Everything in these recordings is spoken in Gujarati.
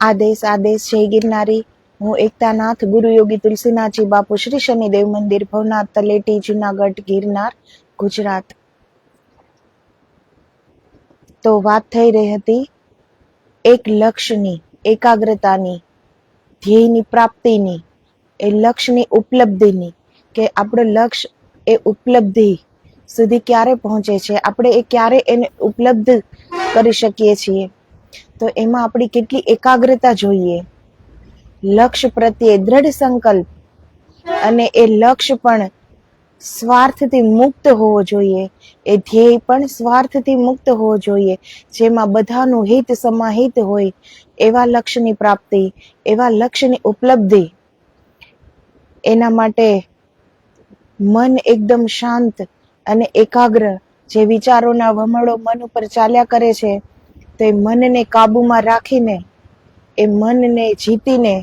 આદેશ આદેશ જય ગિરનારી. હું એકતાનાથ ગુરુ યોગી તુલસીનાથજી બાપુ શ્રી શનિદેવ મંદિર ભવનાથ તલેટી જુનાગઢ ગિરનાર ગુજરાત. તો વાત થઈ રહી હતી એક લક્ષ્યની, એકાગ્રતાની, ધ્યેયની પ્રાપ્તિની, એ લક્ષ્યની ઉપલબ્ધિની, કે આપણો લક્ષ્ય એ ઉપલબ્ધિ સુધી ક્યારે પહોંચે છે, આપણે એ ક્યારે એને ઉપલબ્ધ કરી શકીએ છીએ. તો એમાં આપણી કેટલી એકાગ્રતા જોઈએ, લક્ષ્ય પ્રત્યે દ્રઢ સંકલ્પ, અને એ લક્ષ્ય પણ સ્વાર્થથી મુક્ત હોવો જોઈએ, એ ધ્યેય પણ સ્વાર્થથી મુક્ત હોવો જોઈએ, જેમાં બધાનું હિત સમાહિત હોય એવા લક્ષ્યની પ્રાપ્તિ, એવા લક્ષ્યની ઉપલબ્ધિ. એના માટે મન એકદમ શાંત અને એકાગ્ર, જે વિચારોના વમળો મન ઉપર ચાલ્યા કરે છે, તો એ મનને કાબુમાં રાખીને, એ મનને જીતીને,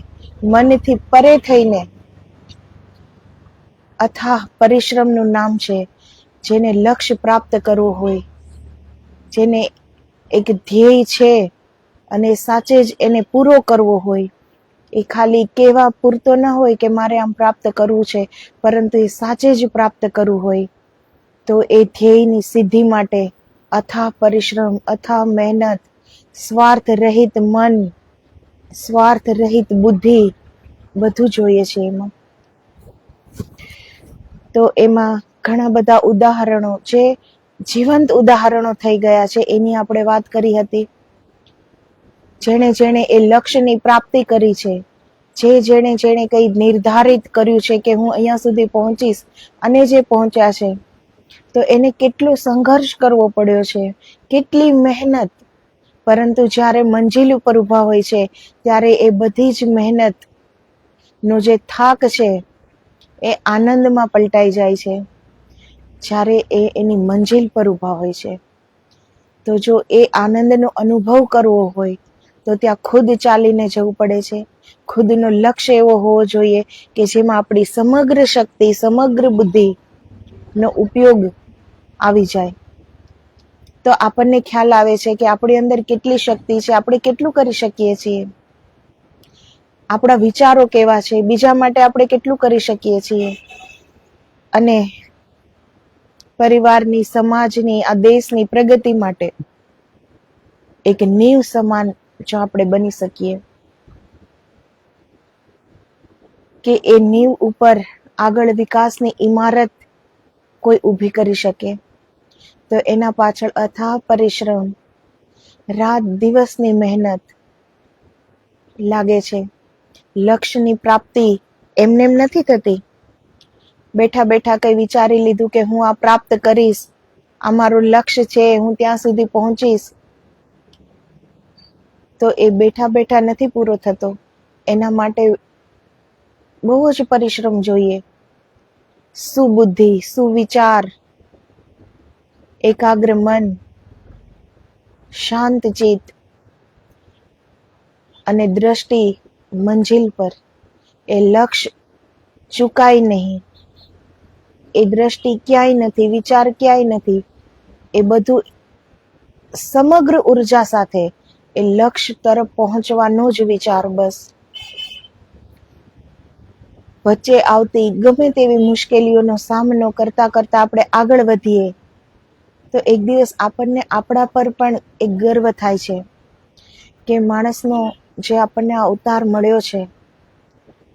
મનથી પરે થઈને, અથાહ પરિશ્રમનું નામ છે. જેને લક્ષ્ય પ્રાપ્ત કરવું હોય, જેને એક ધ્યેય છે અને સાચે જ એને પૂરો કરવો હોય, એ ખાલી કેવા પૂરતો ન હોય કે મારે આમ પ્રાપ્ત કરવું છે, પરંતુ એ સાચે જ પ્રાપ્ત કરવું હોય, તો એ ધ્યેયની સિદ્ધિ માટે અથાહ પરિશ્રમ, અથાહ મહેનત, સ્વાર્થ રહિત મન, સ્વાર્થ રહિત બુદ્ધિ, બધું જોઈએ છે એમાં. તો એમાં ઘણા બધા ઉદાહરણો, જે જીવંત ઉદાહરણો થઈ ગયા છે, એની આપણે વાત કરી હતી. જેણે જેણે એ લક્ષ્યની પ્રાપ્તિ કરી છે, જેણે કંઈ નિર્ધારિત કર્યું છે કે હું અહીંયા સુધી પહોંચીશ, અને જે પહોંચ્યા છે, તો એને કેટલો સંઘર્ષ કરવો પડ્યો છે, કેટલી મહેનત. પરંતુ જ્યારે મંજિલ ઉપર ઊભા હોય છે, ત્યારે એ બધી જ મહેનતનો જે થાક છે એ આનંદમાં પલટાઈ જાય છે, જ્યારે એ એની મંજિલ પર ઊભા હોય છે. તો જો એ આનંદનો અનુભવ કરવો હોય, તો ત્યાં ખુદ ચાલીને જવું પડે છે. ખુદનો લક્ષ્ય એવો હોવો જોઈએ કે જેમાં આપણી સમગ્ર શક્તિ, સમગ્ર બુદ્ધિનો ઉપયોગ આવી જાય. તો આપણને ખ્યાલ આવે છે કે આપણી અંદર કેટલી શક્તિ છે, આપણે કેટલું કરી શકીએ છીએ, આપણા વિચારો કેવા છે, બીજા માટે આપણે કેટલું કરી શકીએ છીએ, અને પરિવારની, સમાજની, આ દેશની પ્રગતિ માટે એક નીવ સમાન જો આપણે બની શકીએ, કે એ નીવ ઉપર આગળ વિકાસની ઇમારત કોઈ ઊભી કરી શકે, તો એના પાછળ અથાહ પરિશ્રમ, રાત દિવસની મહેનત લાગે છે. લક્ષ્યની પ્રાપ્તિ એમને એમ નથી થતી. બેઠા બેઠા કઈ વિચારી લીધું કે હું આ પ્રાપ્ત કરીશ, આ મારું લક્ષ્ય છે, હું ત્યાં સુધી પહોંચીશ, તો એ બેઠા બેઠા નથી પૂરો થતો. એના માટે બહુ જ પરિશ્રમ જોઈએ, સુબુદ્ધિ, સુવિચાર, એકાગ્ર મન, શાંત ચિત્ત, અને દ્રષ્ટિ મંજિલ પર. એ લક્ષ્ય ચૂકાય નહીં, એ દ્રષ્ટિ ક્યાંય નથી, વિચાર ક્યાંય નથી, એ બધું સમગ્ર ઉર્જા સાથે એ લક્ષ્ય તરફ પહોંચવાનો જ વિચાર. બસ વચ્ચે આવતી ગમે તેવી મુશ્કેલીઓનો સામનો કરતા કરતા આપણે આગળ વધીએ, તો એક દિવસ આપણને આપણા પર પણ એક ગર્વ થાય છે કે માણસનો જે આપણને આ અવતાર મળ્યો છે,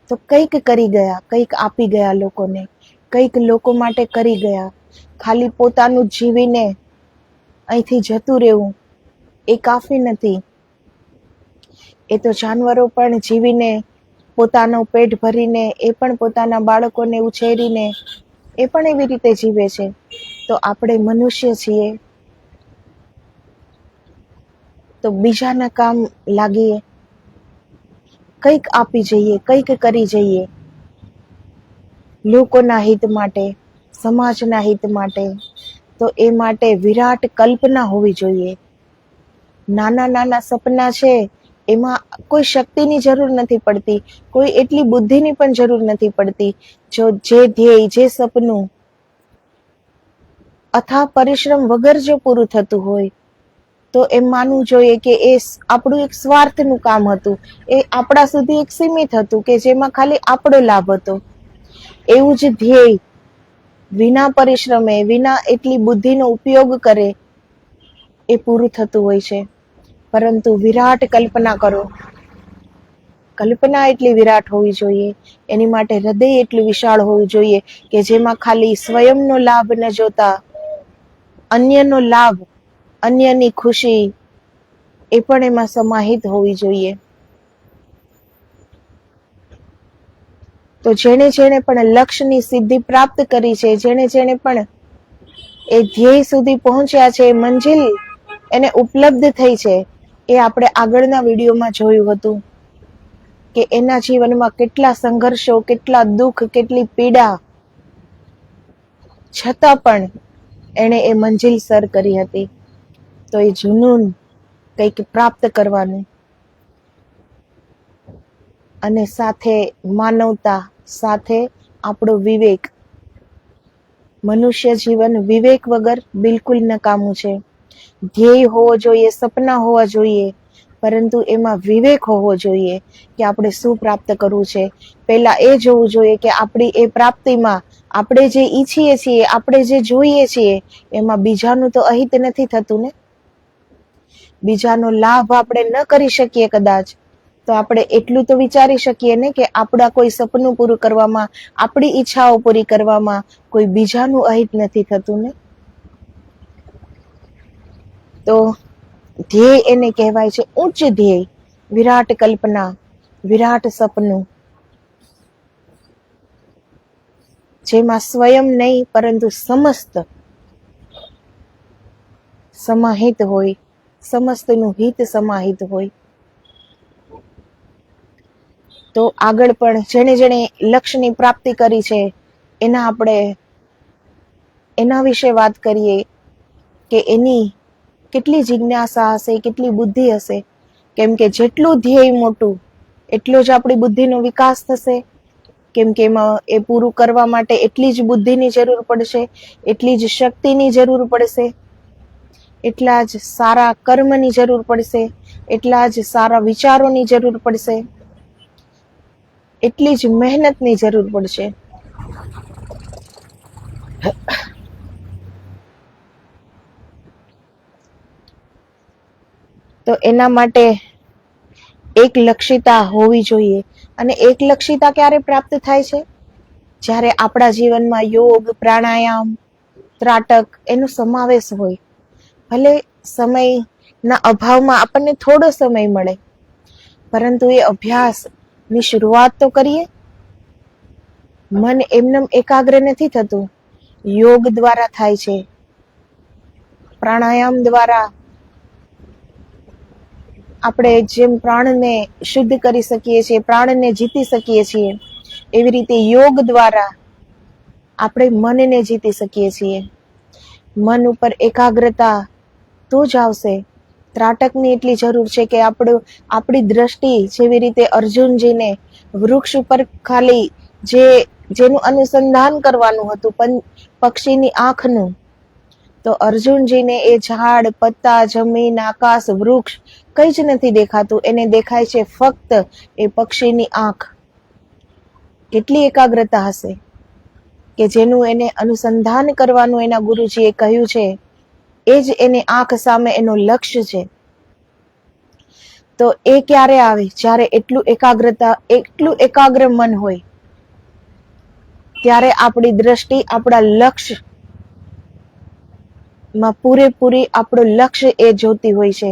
તો કંઈક કરી ગયા, કંઈક આપી ગયા લોકોને, કંઈક લોકો માટે કરી ગયા. ખાલી પોતાનું જીવીને અહીંથી જતું રહેવું એ કાફી નથી. એ તો જાનવરો પણ જીવીને, પોતાનું પેટ ભરીને, એ પણ પોતાના બાળકોને ઉછેરીને એ પણ એવી રીતે જીવે છે. તો આપણે મનુષ્ય છીએ, તો બીજાના કામ લાગીએ, કંઈક આપી જઈએ, કંઈક કરી જઈએ, લોકોના હિત માટે, સમાજના હિત માટે. તો એ માટે વિરાટ કલ્પના હોવી જોઈએ. નાના નાના સપના છે, એમાં કોઈ શક્તિની જરૂર નથી પડતી, કોઈ એટલી બુદ્ધિની પણ જરૂર નથી પડતી. જો જે ધ્યેય, જે સપનું અથાહ પરિશ્રમ વગર જો પૂરું થતું હોય, તો એમ માનવું જોઈએ કે એ આપણું એક સ્વાર્થનું કામ હતું, એ આપણા સુધી એક સીમિત હતું કે જેમાં ખાલી આપણો લાભ હતો. એવું જ ધ્યેય વિના પરિશ્રમે, વિના એટલી બુદ્ધિનો ઉપયોગ કરે એ પૂરું થતું હોય છે. પરંતુ વિરાટ કલ્પના કરો, કલ્પના એટલી વિરાટ હોવી જોઈએ, એની માટે હૃદય એટલું વિશાળ હોવું જોઈએ કે જેમાં ખાલી સ્વયંનો લાભ ન જોતા અન્યનો લાભ, અન્યની ખુશી એ પણ એમાં સમાહિત હોવી જોઈએ. તો જેણે જેણે પણ લક્ષ્યની સિદ્ધિ પ્રાપ્ત કરી છે, જેણે જેણે પણ એ ધ્યેય સુધી પહોંચ્યા છે, મંજિલ એને ઉપલબ્ધ થઈ છે, એ આપણે આગળના વિડીયોમાં જોયું હતું કે એના જીવનમાં કેટલા સંઘર્ષો, કેટલા દુઃખ, કેટલી પીડા છતાં પણ એણે એ મંજિલ સર કરી હતી. તો એ જુનૂન કંઈક પ્રાપ્ત કરવાનું અને સાથે માનવતા, સાથે આપણો વિવેક. મનુષ્ય જીવન વિવેક વગર બિલકુલ નકામું છે. ધ્યેય હોવો જોઈએ, સપના હોવા જોઈએ, પરંતુ એમાં વિવેક હોવો જોઈએ કે આપણે શું પ્રાપ્ત કરવું છે. પહેલા એ જોવું જોઈએ કે આપણી એ પ્રાપ્તિમાં આપણે જે ઈચ્છીએ છીએ, આપણે જે જોઈએ છીએ, એમાં બીજાનું તો અહિત નથી થતું ને. બીજાનો લાભ આપણે ન કરી શકીએ કદાચ, તો આપણે એટલું તો વિચારી શકીએ ને કે આપણા કોઈ સપનું પૂરું કરવામાં, આપણી ઈચ્છાઓ પૂરી કરવામાં કોઈ બીજાનું અહિત નથી થતું ને. તો ધ્યેય એને કહેવાય છે, ઉચ્ચ ધ્યેય, વિરાટ કલ્પના, વિરાટ સપનું, જેમાં સ્વયં નહીં પરંતુ સમસ્ત સમાહિત હોય, સમસ્તનું હિત સમાહિત હોય. તો આગળ પણ જેણે જેણે લક્ષ્યની પ્રાપ્તિ કરી છે એના વિશે વાત કરીએ કે એની કેટલી જિજ્ઞાસા હશે, કેટલી બુદ્ધિ હશે. કેમ કે જેટલું ધ્યેય મોટું એટલો જ આપણી બુદ્ધિનો વિકાસ થશે. કેમ કે એમાં એ પૂરું કરવા માટે એટલી જ બુદ્ધિની જરૂર પડશે, એટલી જ શક્તિની જરૂર પડશે, એટલા જ સારા કર્મની જરૂર પડશે, એટલા જ સારા વિચારોની જરૂર પડશે, એટલી જ મહેનતની જરૂર પડશે. તો એના માટે એક લક્ષિતા હોવી જોઈએ. અને એક લક્ષિતા ક્યારે પ્રાપ્ત થાય છે? જ્યારે આપણા જીવનમાં યોગ, પ્રાણાયામ, ત્રાટક એનો સમાવેશ હોય. ભલે સમયના અભાવમાં આપણને થોડો સમય મળે, પરંતુ એ અભ્યાસની શરૂઆત તો કરીએ. મન એમનેમ એકાગ્ર નથી થતું, યોગ દ્વારા થાય છે, પ્રાણાયામ દ્વારા આપણે જેમ પ્રાણને શુદ્ધ કરી શકીએ છીએ, પ્રાણને જીતી શકીએ છીએ, એવી રીતે યોગ દ્વારા આપણે મનને જીતી શકીએ છીએ. મન ઉપર એકાગ્રતા તો જ આવશે. ત્રાટકની એટલી જરૂર છે કે આપણી દ્રષ્ટિ જેવી રીતે અર્જુનજીને વૃક્ષ ઉપર ખાલી જેનું અનુસંધાન કરવાનું હતું, પક્ષીની આંખનું, તો અર્જુનજીને એ ઝાડ, પત્તા, જમીન, આકાશ, વૃક્ષ કઈ જ નથી દેખાતું. એને દેખાય છે ફક્ત એ પક્ષીની આંખ. કેટલી એકાગ્રતા હશે કે જેનું એને અનુસંધાન કરવાનું એના ગુરુજીએ કહ્યું છે, એ જ એની આંખ સામે એનો લક્ષ્ય છે. તો એ ક્યારે આવે? જ્યારે એટલું એકાગ્ર મન હોય, ત્યારે આપણી દ્રષ્ટિ આપણા લક્ષ્ય માં પૂરેપૂરી આપણું લક્ષ્ય એ જોતી હોય છે.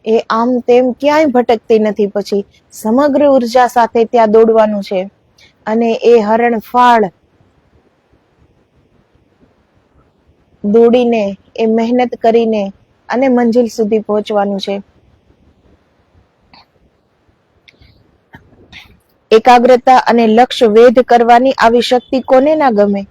એ આમ તેમ ક્યાંય ભટકતી નથી. પછી સમગ્ર ઉર્જા સાથે ત્યાં દોડવાનું છે અને એ હરણફાળ દોડીને, એ મહેનત કરીને અને મંજિલ સુધી પહોંચવાનું છે. એકાગ્રતા અને લક્ષ્ય વેધ કરવાની આવી શક્તિ કોને ના ગમે?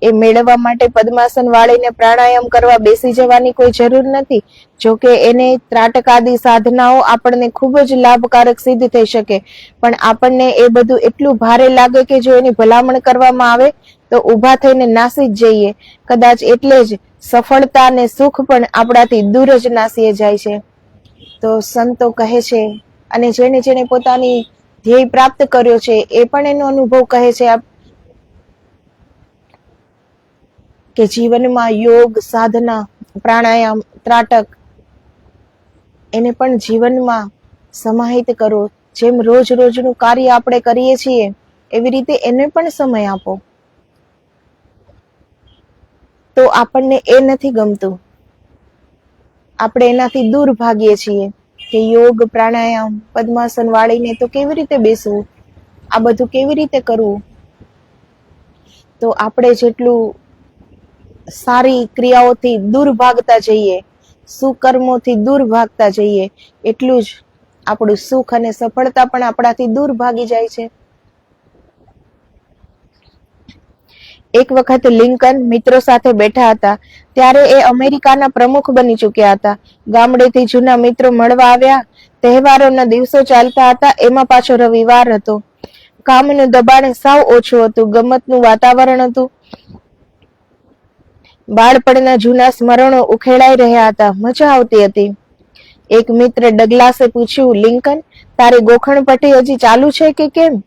એ મેળવવા માટે પદ્માસન વાળીને પ્રાણાયામ કરવા બેસી જવાની કોઈ જરૂર નથી. જોકે એને ત્રાટકાદી સાધનાઓ આપણને ખૂબ જ લાભકારક સિદ્ધ થઈ શકે, પણ આપણને એ બધું એટલું ભારે લાગે કે જો એની ભલામણ કરવામાં આવે તો ઊભા થઈને નાસી જ જઈએ. કદાચ એટલે જ સફળતા અને સુખ પણ આપણાથી દૂર જ નાસી જાય છે. તો સંતો કહે છે, અને જેને જેને પોતાની ધ્યેય પ્રાપ્ત કર્યો છે એ પણ એનો અનુભવ કહે છે કે જીવનમાં યોગ, સાધના, પ્રાણાયામ, ત્રાટક એને પણ જીવનમાં સમાહિત કરો. જેમ રોજ રોજનું કાર્ય આપણે કરીએ છીએ એવી રીતે એને પણ સમય આપો. તો આપણને એ નથી ગમતું, આપણે એનાથી દૂર ભાગીએ છીએ કે યોગ, પ્રાણાયામ, પદ્માસન વાળીને તો કેવી રીતે બેસવું, આ બધું કેવી રીતે કરવું. તો આપણે જેટલું સારી ક્રિયાઓથી દૂર ભાગતા જઈએ, સુકર્મોથી દૂર ભાગતા જઈએ, એટલું જ આપણું સુખ અને સફળતા પણ આપણાથી દૂર ભાગી જાય છે. એક વખત લિંકન મિત્રો સાથે બેઠા હતા ત્યારે એ અમેરિકાના પ્રમુખ બની ચૂક્યા હતા. ગામડેથી જૂના મિત્રો મળવા આવ્યા. તહેવારોના દિવસો ચાલતા હતા. એમાં પાછો રવિવાર હતો. કામનું દબાણ સાવ ઓછું હતું. ગમતનું વાતાવરણ હતું. બાળપણના જૂના સ્મરણો ઉખેડાઈ રહ્યા હતા. મજા આવતી હતી. એક મિત્ર ડગલાસે પૂછ્યું, લિંકન, તારી ગોખણપટ્ટી હજી ચાલુ છે કે કેમ?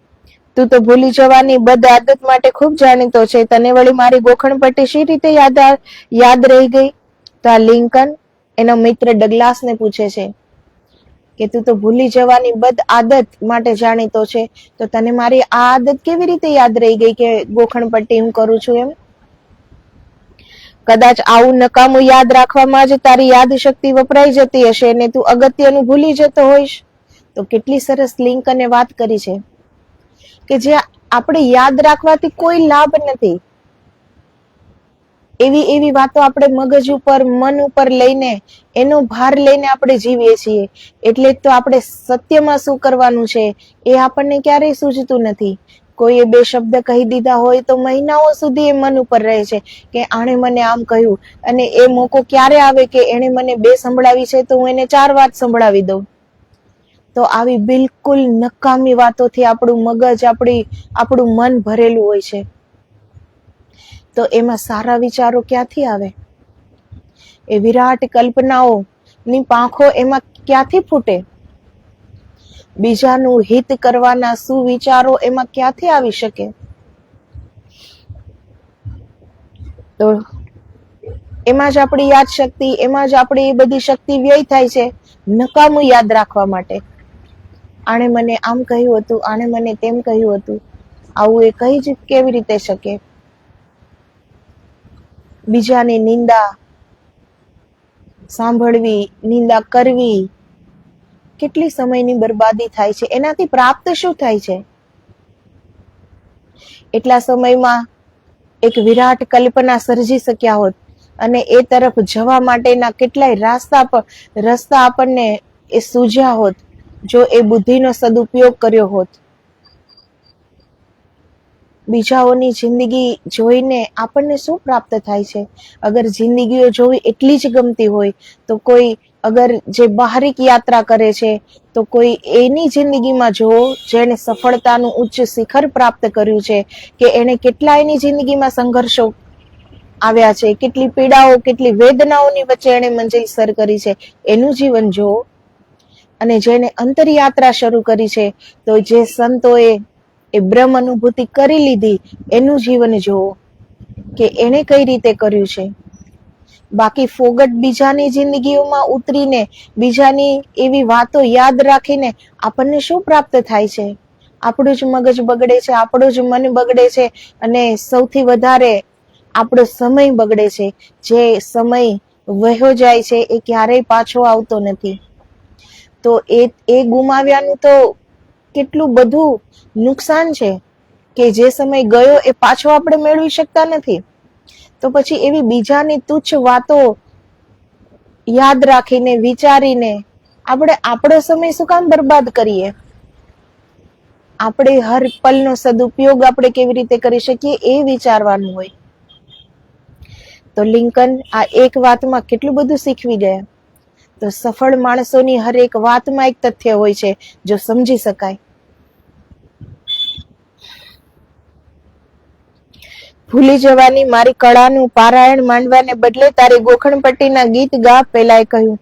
તું તો ભૂલી જવાની બદ આદત માટે ખૂબ જાણીતો છે. તને વળી મારી ગોખણપટ્ટી શી રીતે યાદ રહી ગઈ? તો આ લિંકન એનો મિત્ર ડગલાસને પૂછે છે કે તું તો ભૂલી જવાની બદ આદત માટે જાણીતો છે, તો તને મારી આ આદત કેવી રીતે યાદ રહી ગઈ કે ગોખણપટ્ટી હું કરું છું એમ? કદાચ આવું નકામું યાદ રાખવામાં જ તારી યાદ શક્તિ વપરાઈ જતી હશે ને તું અગત્યનું ભૂલી જતો હોઈશ. તો કેટલી સરસ લિંકને વાત કરી છે કે જે આપણે યાદ રાખવાથી કોઈ લાભ નથી. એવી વાતો આપણે મગજ ઉપર, મન ઉપર લઈને, એનો ભાર લઈને આપણે જીવીએ છીએ. એટલે તો આપણે સત્યમાં શું કરવાનું છે એ આપણને ક્યારેય સૂઝતું નથી. કોઈએ બે શબ્દ કહી દીધા હોય તો મહિનાઓ સુધી એ મન ઉપર રહે છે કે આણે મને આમ કહ્યું, અને એ મોકો ક્યારે આવે કે એણે મને 2 સંભળાવી છે તો હું એને 4 વાત સંભળાવી દઉં. તો આવી બિલકુલ નકામી વાતોથી આપણું મગજ, આપણું મન ભરેલું હોય છે. તો એમાં સારા વિચારો ક્યાંથી આવે? એ વિરાટ કલ્પનાઓની પાંખો એમાં ક્યાંથી ફૂટે? બીજાનું હિત કરવાના સુવિચારો એમાં ક્યાંથી આવી શકે? તો એમાં જ આપણી યાદ શક્તિ, એમાં જ આપણી બધી શક્તિ વ્યય થાય છે નકામું યાદ રાખવા માટે. આણે મને આમ કહ્યું હતું, આણે મને તેમ કહ્યું હતું, આવું એ કહી જ કેવી રીતે શકે? બીજાની નિંદા સાંભળવી, નિંદા કરવી, કેટલી સમયની બરબાદી થાય છે. એનાથી પ્રાપ્ત શું થાય છે? એટલા સમયમાં એક વિરાટ કલ્પના સર્જી શક્યા હોત અને એ તરફ જવા માટેના કેટલાય રસ્તા આપણને એ સૂઝ્યા હોત જો એ બુદ્ધિનો સદુપયોગ કર્યો હોત. બીજાઓની જિંદગી જોઈને આપણને શું પ્રાપ્ત થાય છે? અગર જિંદગીઓ જોવી એટલી જ ગમતી હોય તો કોઈ અગર જે બહારિક યાત્રા કરે છે તો કોઈ એની જિંદગીમાં જોવો જેને સફળતાનું ઉચ્ચ શિખર પ્રાપ્ત કર્યું છે, કે એને કેટલા એની જિંદગીમાં સંઘર્ષો આવ્યા છે, કેટલી પીડાઓ, કેટલી વેદનાઓની વચ્ચે એને મંજિલ સર કરી છે, એનું જીવન જોવો. અને જેને અંતરયાત્રા શરૂ કરી છે, તો જે સંતોએ એ બ્રહ્મ અનુભૂતિ કરી લીધી, એનું જીવન જોવો કે એને કઈ રીતે કર્યું છે. બાકી ફોગટ બીજાની જિંદગીઓમાં ઉતરીને, બીજાની એવી વાતો યાદ રાખીને આપણને શું પ્રાપ્ત થાય છે? આપણું જ મગજ બગડે છે, આપણું જ મન બગડે છે, અને સૌથી વધારે આપણો સમય બગડે છે. જે સમય વહ્યો જાય છે એ ક્યારેય પાછો આવતો નથી. તો એ ગુમાવ્યાનું તો કેટલું બધું નુકસાન છે કે જે સમય ગયો એ પાછો આપણે મેળવી શકતા નથી. તો પછી એવી બીજાની તુચ્છ વાતો યાદ રાખીને, વિચારીને આપણે આપણો સમય શું કામ બરબાદ કરીએ? આપણે હર પલનો સદુપયોગ આપણે કેવી રીતે કરી શકીએ એ વિચારવાનું હોય. તો લિંકન આ એક વાતમાં કેટલું બધું શીખવી ગયા. તો સફળ માણસોની હર એક વાતમાં એક તથ્ય હોય છે જો સમજી શકાય. ભૂલી જવાની મારી કળાનું પારાયણ માંડવાને બદલે તારી ગોખણપટ્ટીના ગીત ગા, પેલાએ કહ્યું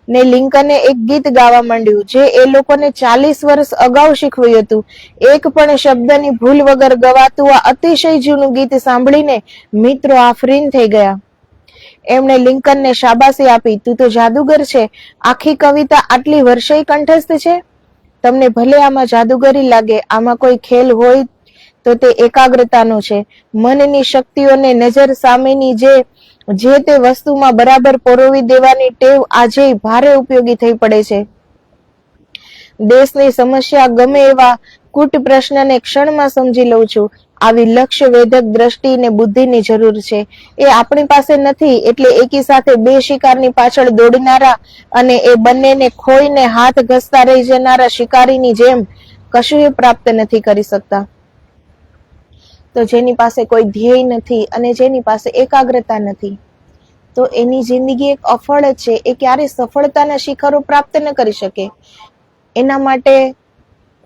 ને લિંકને એક ગીત ગાવા માંડ્યું જે એ લોકોને 40 વર્ષ અગાઉ શીખવ્યું હતું. એક પણ શબ્દની ભૂલ વગર ગવાતું આ અતિશય જૂનું ગીત સાંભળીને મિત્રો આફરીન થઈ ગયા. એમણે લિંકનને શાબાશી આપી. તું તો જાદુગર છે. આખી કવિતા આટલી વર્ષે કંઠસ્થ છે. તમને ભલે આમાં જાદુગરી લાગે, આમાં કોઈ ખેલ હોય તો તે એકાગ્રતાનો છે. મનની શક્તિઓને નજર સામેની જે તે વસ્તુમાં બરાબર પરોવી દેવાની ટેવ આજે ભારે ઉપયોગી થઈ પડે છે. દેશની સમસ્યા ગમે એવા કૂટ પ્રશ્નને ક્ષણમાં સમજી લઉં છું. આવી લક્ષ્ય વેધક દ્રષ્ટિ ને બુદ્ધિની જરૂર છે. એ આપણી પાસે નથી, એટલે એકી સાથે બે શિકારની પાછળ દોડનારા અને એ બંનેને ખોઈને હાથ ઘસતા રહી જનારા શિકારીની જેમ કશું એ પ્રાપ્ત નથી કરી શકતા. તો જેની પાસે કોઈ ધ્યેય નથી અને જેની પાસે એકાગ્રતા નથી, તો એની જિંદગી એક અફળ જ છે. એ ક્યારે સફળતાના શિખરો પ્રાપ્ત ન કરી શકે. એના માટે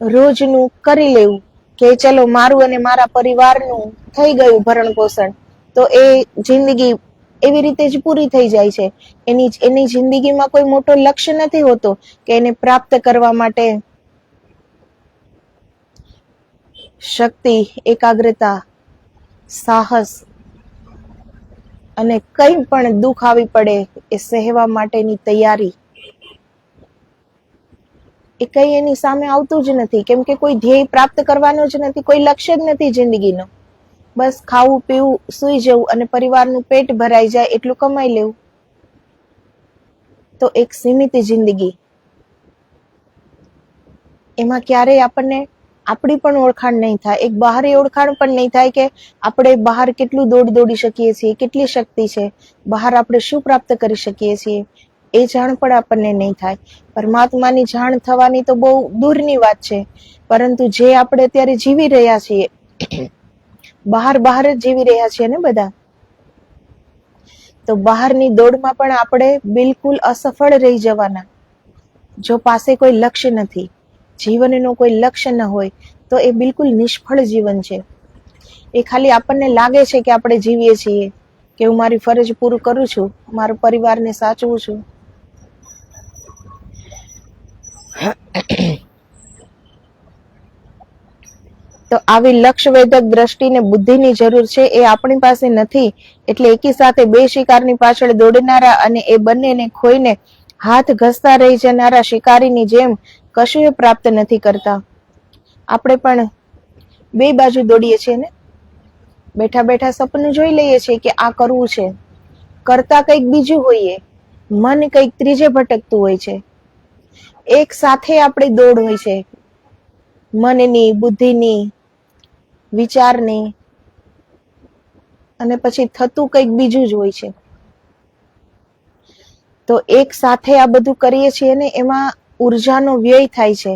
રોજનું કરી લેવું કે ચલો મારું અને મારા પરિવારનું થઈ ગયું ભરણ પોષણ, તો એ જિંદગી એવી રીતે જ પૂરી થઈ જાય છે. એની જિંદગીમાં કોઈ મોટો લક્ષ્ય નથી હોતો કે એને પ્રાપ્ત કરવા માટે શક્તિ, એકાગ્રતા, સાહસ અને કંઈ પણ દુઃખ આવી પડે એ સહેવા માટેની તૈયારી, એ કઈ એની સામે આવતું જ નથી. કેમ કે કોઈ ધ્યેય પ્રાપ્ત કરવાનો જ નથી, કોઈ લક્ષ્ય જ નથી જિંદગીનો. બસ ખાવું, પીવું, સૂઈ જવું અને પરિવારનું પેટ ભરાઈ જાય એટલું કમાઈ લેવું. તો એક સીમિત જિંદગી, એમાં ક્યારેય આપણને આપણી પણ ઓળખાણ નહીં થાય, એક બહારી ઓળખાણ પણ નહીં થાય કે આપણે બહાર કેટલું દોડી શકીએ છીએ, કેટલી શક્તિ છે, બહાર આપણે શું પ્રાપ્ત કરી શકીએ છીએ, એ જાણ પણ આપણને નહીં થાય. પરમાત્માની જાણ થવાની તો બહુ દૂરની વાત છે, પરંતુ જે આપણે અત્યારે જીવી રહ્યા છીએ, બહાર જ જીવી રહ્યા છીએ ને બધા, તો બહારની દોડમાં પણ આપણે બિલકુલ અસફળ રહી જવાના. જો પાસે કોઈ લક્ષ્ય નથી, જીવનનો કોઈ લક્ષ્ય ન હોય, તો એ બિલકુલ નિષ્ફળ જીવન છે. એ ખાલી આપણને લાગે છે કે આપણે જીવીએ છીએ, કે હું મારી ફરજ પૂરું કરું છું, મારા પરિવારને સાચવું છું. તો આવી લક્ષ્યવેધક દ્રષ્ટિને બુદ્ધિની જરૂર છે. એ આપણી પાસે નથી, એટલે એકી સાથે બે શિકારની પાછળ દોડનારા અને એ બંનેને ખોઈને હાથ ઘસતા રહી જનારા શિકારીની જેમ કશું એ પ્રાપ્ત નથી કરતા. આપણે પણ બે બાજુ દોડીએ છીએ ને. બેઠા બેઠા સપનું જોઈ લઈએ છીએ કે આ કરવું છે, કરતા કંઈક બીજું હોઈએ, મન કંઈક ત્રીજે ભટકતું હોય છે. એક સાથે આપણી દોડ હોય છે, મનની, બુદ્ધિની, વિચારની, અને પછી થતું કંઈક બીજું જ હોય છે. તો એક સાથે આ બધું કરીએ છીએ ને, એમાં ઉર્જાનો વ્યય થાય છે.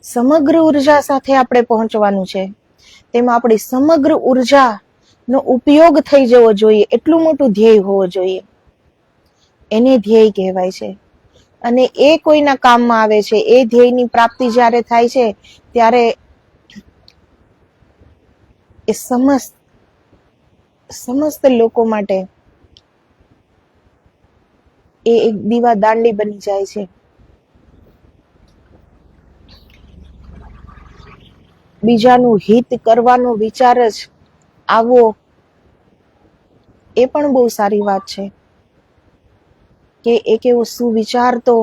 સમગ્ર ઉર્જા સાથે આપણે પહોંચવાનું છે, તેમાં આપણી સમગ્ર ઉર્જાનો ઉપયોગ થઈ જવો જોઈએ, એટલું મોટું ધ્યેય હોવો જોઈએ. એને ધ્યેય કહેવાય છે. અને એ કોઈના કામમાં આવે છે. એ ધ્યેયની પ્રાપ્તિ જ્યારે થાય છે, ત્યારે એ સમસ્ત લોકો માટે એ એક દીવા દાંડી બની જાય છે. બીજાનું હિત કરવાનો વિચાર જ આવો, એ પણ બહુ સારી વાત છે કે એક એવો સુવિચાર તો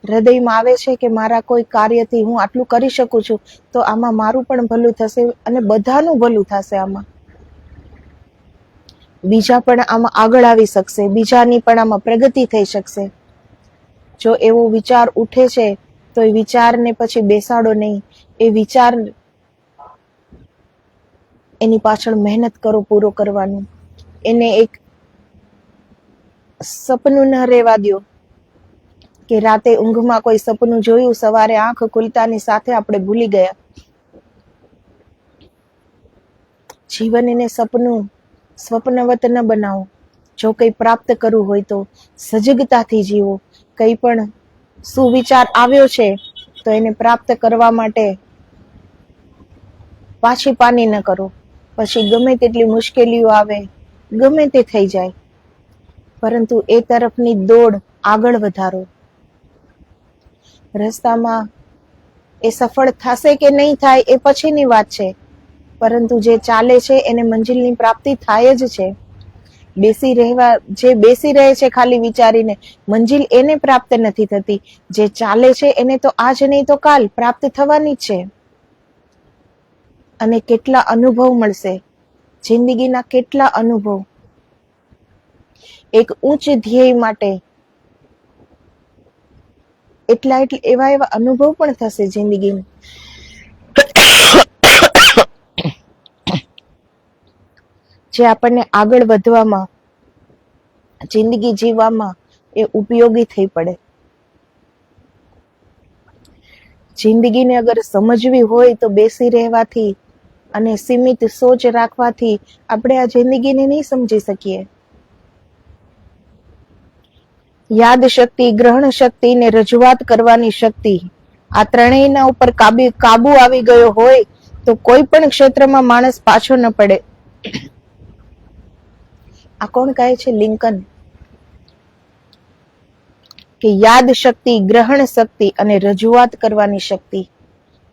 હૃદયમાં આવે છે કે મારા કોઈ કાર્યથી હું આટલું કરી શકું છું, તો આમાં મારું પણ ભલું થશે અને બધાનું ભલું થશે. આમાં બીજા પણ આમાં આગળ આવી શકશે, બીજાની પણ આમાં પ્રગતિ થઈ શકશે. જો એવો વિચાર ઉઠે છે, તો એ વિચારને પછી બેસાડો નહીં. એ વિચાર, એની પાછળ મહેનત કરો પૂરો કરવાનું. એને એક સપનું ન રહેવા દો કે રાતે ઊંઘમાં કોઈ સપનું જોયું, સવારે આંખ ખુલતાની સાથે આપણે ભૂલી ગયા. જીવનને સ્વપ્નવત ન બનાવો. જો કંઈ પ્રાપ્ત કરવું હોય તો સજગતાથી જીવો. કંઈ પણ સુવિચાર આવ્યો છે, તો એને પ્રાપ્ત કરવા માટે પાછી પાની ન કરો. પછી ગમે તેટલી મુશ્કેલીઓ આવે, ગમે તે થઈ જાય, પરંતુ એ તરફની દોડ આગળ વધારો. રસ્તામાં એ સફળ થશે કે નહીં થાય એ પછીની વાત છે, પરંતુ જે ચાલે છે એને મંજિલની પ્રાપ્તિ થાય જ છે. જે બેસી રહે છે ખાલી વિચારીને, મંજિલ એને પ્રાપ્ત નથી થતી. જે ચાલે છે એને તો આજ નહીં તો કાલ પ્રાપ્ત થવાની જ છે. અને કેટલા અનુભવ મળશે, જિંદગીના કેટલા અનુભવ. એક ઉચ્ચ ધ્યેય માટે એવા અનુભવ પણ થશે જિંદગીમાં, જે આપણને આગળ વધવામાં, જિંદગી જીવવામાં એ ઉપયોગી થઈ પડે. જિંદગીને અગર સમજવી હોય તો બેસી રહેવાથી અને સીમિત સોચ રાખવાથી આપણે આ જિંદગીને નહીં સમજી શકીએ. યાદ શક્તિ, ગ્રહણ શક્તિ ને રજૂઆત કરવાની શક્તિ, આ ત્રણેયના ઉપર કાબુ આવી ગયો હોય તો કોઈ પણ ક્ષેત્રમાં માણસ પાછો ન પડે. આ કોણ કહે છે? લિંકન. કે યાદ શક્તિ, ગ્રહણ શક્તિ અને રજૂઆત કરવાની શક્તિ,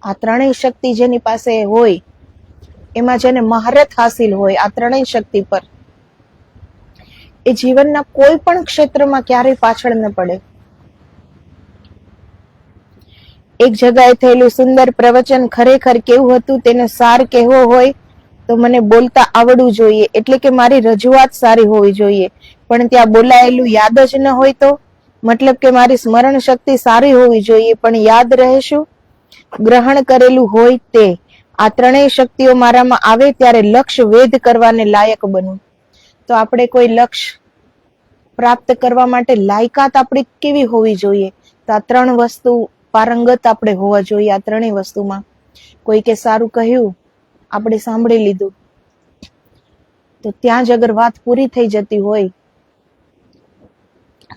આ ત્રણેય શક્તિ જેની પાસે હોય, એમાં જેને મહારત હાસિલ હોય આ ત્રણેય શક્તિ પર, એ જીવનના કોઈ પણ ક્ષેત્રમાં ક્યારેય પાછળ ન પડે. એક જગાએ થયેલું સુંદર પ્રવચન ખરેખર કેવું હતું તેનો સાર કહેવો હોય તો મને બોલતા આવડવું જોઈએ, એટલે કે મારી રજૂઆત સારી હોવી જોઈએ. પણ ત્યાં બોલાયેલું યાદ જ ન હોય તો મતલબ કે મારી સ્મરણ શક્તિ સારી હોવી જોઈએ, પણ યાદ રહે શું? ગ્રહણ કરેલું હોય તે. આ ત્રણેય શક્તિઓ મારામાં આવે ત્યારે લક્ષ્ય વેધ કરવાને લાયક બનું. તો આપણે કોઈ લક્ષ્ય પ્રાપ્ત કરવા માટે લાયકાત આપણી કેવી હોવી જોઈએ? તો આ ત્રણ વસ્તુ પારંગત આપણે હોવા જોઈએ. આ ત્રણેય વસ્તુમાં કોઈકે સારું કહ્યું, આપણે સાંભળી લીધું, તો ત્યાં જ અગર વાત પૂરી થઈ જતી હોય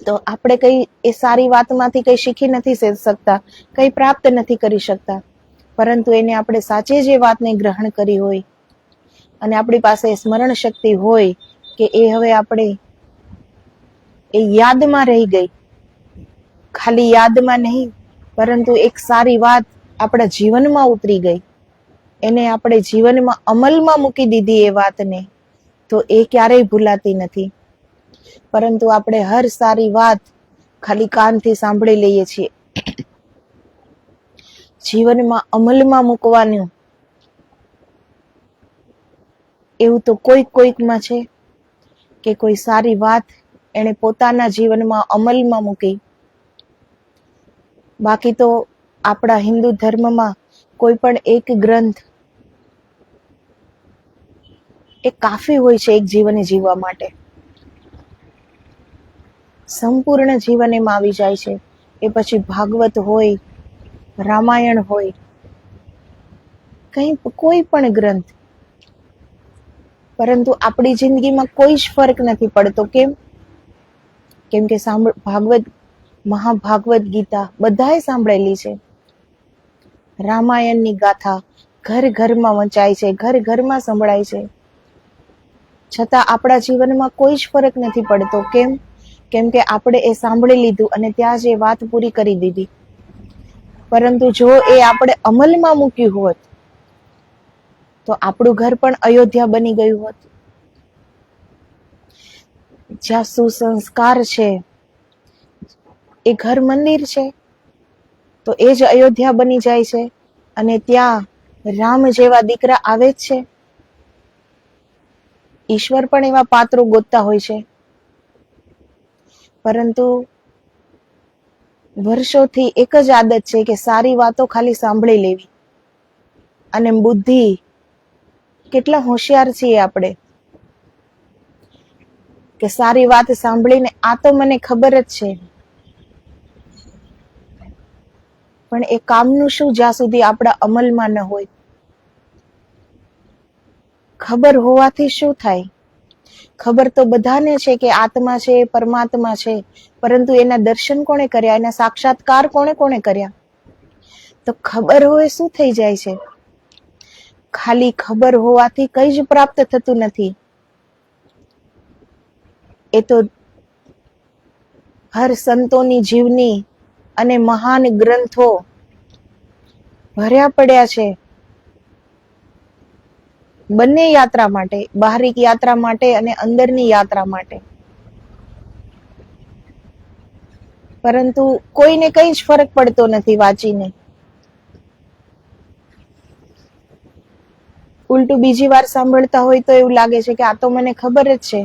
તો આપણે કઈ એ સારી વાતમાંથી કઈ શીખી નથી શકતા, કઈ પ્રાપ્ત નથી કરી શકતા. પરંતુ એને આપણે સાચે જે વાતને ગ્રહણ કરી હોય અને આપણી પાસે સ્મરણ શક્તિ હોય કે એ હવે આપણે એ યાદમાં રહી ગઈ, ખાલી યાદમાં નહીં પરંતુ એક સારી વાત આપણા જીવનમાં ઉતરી ગઈ, એને આપણે જીવનમાં અમલમાં મૂકી દીધી એ વાતને, તો એ ક્યારેય ભૂલાતી નથી. પરંતુ આપણે હર સારી વાત ખાલી કાનથી સાંભળી લઈએ છીએ. જીવનમાં અમલમાં મૂકવાનું એવું તો કોઈકમાં છે કે કોઈ સારી વાત એને પોતાના જીવનમાં અમલમાં મૂકી. બાકી તો આપણા હિન્દુ ધર્મમાં કોઈ પણ એક ગ્રંથ એ કાફી હોય છે એક જીવન જીવવા માટે. સંપૂર્ણ જીવન એમાં આવી જાય છે. એ પછી ભાગવત હોય, રામાયણ હોય, કોઈ પણ ગ્રંથ. પરંતુ આપણી જિંદગીમાં કોઈ જ ફરક નથી પડતો. કેમ કે મહાભાગવત ગીતા બધાએ સાંભળેલી છે. રામાયણની ગાથા ઘર ઘરમાં વંચાય છે, ઘર ઘરમાં સંભળાય છે. છતાં આપણા જીવનમાં કોઈ જ ફરક નથી પડતો. કેમ કે આપણે એ સાંભળી લીધું અને ત્યાં જ એ વાત પૂરી કરી દીધી. પરંતુ જો એ આપણે અમલમાં મૂક્યું હોત તો આપણું ઘર પણ અયોધ્યા બની ગયું હોત. જ્યાં સુસંસ્કાર છે એ ઘર મંદિર છે, તો એ જ અયોધ્યા બની જાય છે. અને ત્યાં રામ જેવા દીકરા આવે જ છે. ઈશ્વર પણ એવા પાત્રો ગોતતા હોય છે. પરંતુ વર્ષોથી એક જ આદત છે કે સારી વાતો ખાલી સાંભળી લેવી. અને બુદ્ધિ, કેટલા હોશિયાર છીએ આપણે કે સારી વાત સાંભળીને આ તો મને ખબર જ છે, પણ એ કામનું શું જ્યાં સુધી આપણા અમલમાં ન હોય. ખબર હોવાથી શું થાય? ખબર તો બધાને છે કે આત્મા છે, પરમાત્મા છે, પરંતુ એના દર્શન કોણે કર્યા? એના સાક્ષાત્કાર કોણે કર્યા? તો ખબર હોય શું થઈ જાય છે? ખાલી ખબર હોવાથી કઈ જ પ્રાપ્ત થતું નથી. એ તો હર સંતોની જીવની અને મહાન ગ્રંથો ભર્યા પડ્યા છે બંને યાત્રા માટે, બહારિક યાત્રા માટે અને અંદરની યાત્રા માટે. પરંતુ કોઈને કઈ જ ફરક પડતો નથી વાંચીને. ઉલટું બીજી વાર સાંભળતા હોય તો એવું લાગે છે કે આ તો મને ખબર જ છે,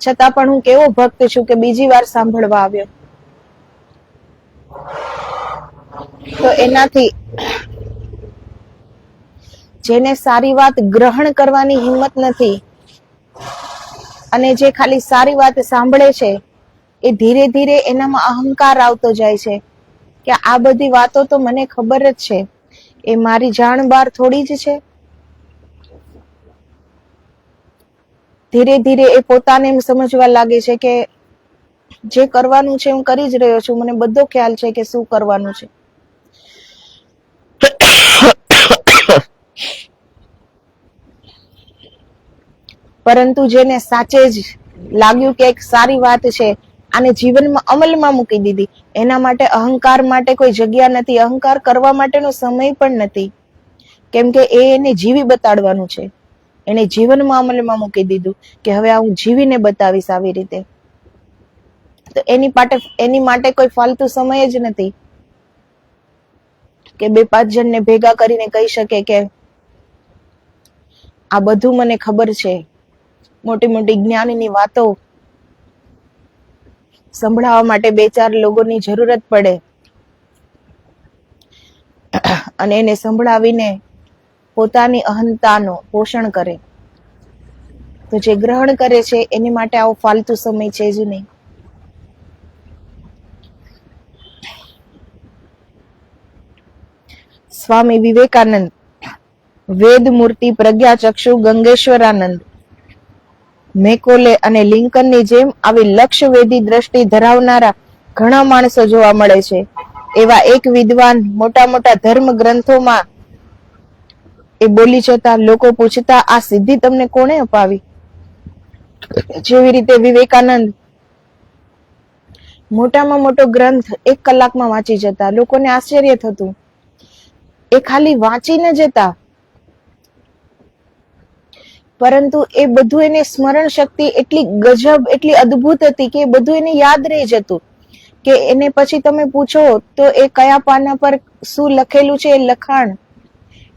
છતાં પણ હું કેવો ભક્ત છું કે બીજી વાર સાંભળવા આવ્યો. તો એનાથી જેને સારી વાત ગ્રહણ કરવાની હિંમત નથી અને જે ખાલી સારી વાત સાંભળે છે, એ ધીરે ધીરે એનામાં અહંકાર આવતો જાય છે કે આ બધી વાતો તો મને ખબર જ છે, એ મારી જાણ બહાર થોડી જ છે. ધીરે ધીરે એ પોતાને એમ સમજવા લાગે છે કે જે કરવાનું છે હું કરી જ રહ્યો છું, મને બધો ખ્યાલ છે કે શું કરવાનું છે. પરંતુ જેને સાચે જ લાગ્યું કે એક સારી વાત છે, આને જીવનમાં અમલમાં મૂકી દીધી, એના માટે અહંકાર માટે કોઈ જગ્યા નથી, અહંકાર કરવા માટેનો સમય પણ નથી. કેમ કે એને જીવી બતાડવાનું છે, એને જીવનમાં અમલમાં મૂકી દીધું કે હવે આ હું જીવીને બતાવીશ આવી રીતે. તો એની માટે કોઈ ફાલતુ સમય જ નથી કે 2-5 જણને ભેગા કરીને કહી શકે કે આ બધું મને ખબર છે. મોટી મોટી જ્ઞાનની વાતો સંભળાવવા માટે 2-4 લોકોની જરૂરત પડે અને એને સંભળાવીને પોતાની અહંતાનો પોષણ કરે. તો જે ગ્રહણ કરે છે એની માટે આવો ફાલતુ સમય છે જ નહીં. સ્વામી વિવેકાનંદ, વેદમૂર્તિ, પ્રજ્ઞાચક્ષુ, ગંગેશ્વરાનંદ, મેકોલે અને લિંકનની જેમ આવી લક્ષ્યવેધી દ્રષ્ટિ ધરાવનારા ઘણા માણસો જોવા મળે છે. એવા એક વિદ્વાન મોટા મોટા ધર્મ ગ્રંથોમાં એ બોલી જતા લોકો પૂછતા આ સિદ્ધિ તમને કોણે અપાવી? જેવી રીતે વિવેકાનંદ મોટામાં મોટો ગ્રંથ 1 કલાકમાં વાંચી જતા, લોકોને આશ્ચર્ય થતું. એ ખાલી વાંચીને જતા, પરંતુ એ બધું એને સ્મરણ શક્તિ એટલી ગજબ, એટલી અદ્ભુત હતી કે એ બધું એને યાદ રહી જતું કે એને પછી તમે પૂછો તો એ કયા પાના પર શું લખેલું છે એ લખાણ